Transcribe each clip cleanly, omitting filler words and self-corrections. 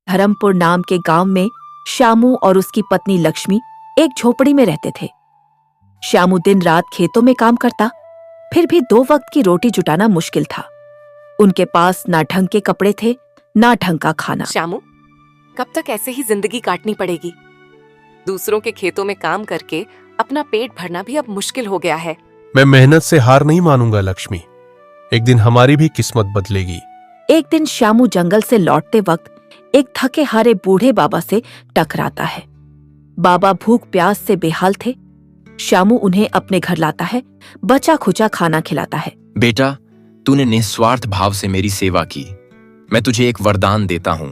धर्मपुर नाम के गांव में श्यामू और उसकी पत्नी लक्ष्मी एक झोपड़ी में रहते थे। श्यामू दिन रात खेतों में काम करता, फिर भी 2 वक्त की रोटी जुटाना मुश्किल था। उनके पास ना ढंग के कपड़े थे, ना ढंग का खाना। श्यामू, कब तक ऐसे ही जिंदगी काटनी पड़ेगी? दूसरों के खेतों में काम करके अपना पेट भरना भी अब मुश्किल हो गया है। मैं मेहनत से हार नहीं मानूंगा लक्ष्मी। एक दिन हमारी भी किस्मत बदलेगी। एक दिन श्यामू जंगल से लौटते वक्त एक थके हारे बूढ़े बाबा से टकराता है। बाबा भूख प्यास से बेहाल थे। श्यामू उन्हें अपने घर लाता है, बचा खुचा खाना खिलाता है। बेटा, तूने निस्वार्थ भाव से मेरी सेवा की। मैं तुझे एक वरदान देता हूं।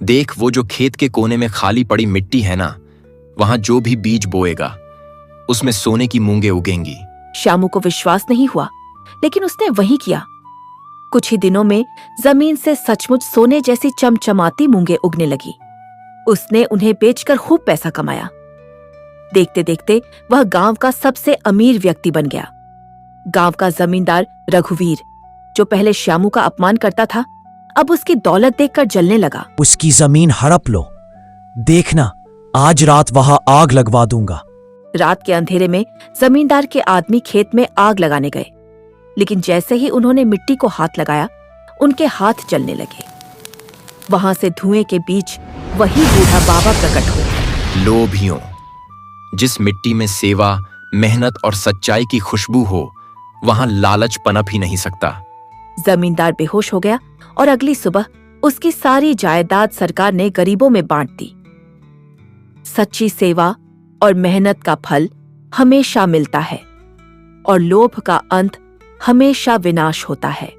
देख, वो जो खेत के कोने में खाली पड़ी मिट्टी है ना, वहां जो भी बीज बोएगा उसमें सोने की मूंगें उगेंगी। श्यामू को विश्वास नहीं हुआ, लेकिन उसने वही किया। कुछ ही दिनों में जमीन से सचमुच सोने जैसी चमचमाती मूंगें उगने लगी। उसने उन्हें बेचकर खूब पैसा कमाया। देखते देखते वह गांव का सबसे अमीर व्यक्ति बन गया। गांव का जमींदार रघुवीर, जो पहले श्यामू का अपमान करता था, अब उसकी दौलत देखकर जलने लगा। उसकी जमीन हड़प लो, देखना आज रात वहां आग लगवा दूंगा। रात के अंधेरे में जमींदार के आदमी खेत में आग लगाने गए, लेकिन जैसे ही उन्होंने मिट्टी को हाथ लगाया, उनके हाथ जलने लगे। वहां से धुएं के बीच वही बूढ़ा बाबा प्रकट हुआ। लोभियों, जिस मिट्टी में सेवा, मेहनत और सच्चाई की खुशबू हो, वहां लालच पनप ही नहीं सकता। जमींदार बेहोश हो गया और अगली सुबह उसकी सारी जायदाद सरकार ने गरीबों में बांट दी। सच्ची सेवा और मेहनत का फल हमेशा मिलता है और लोभ का अंत हमेशा विनाश होता है।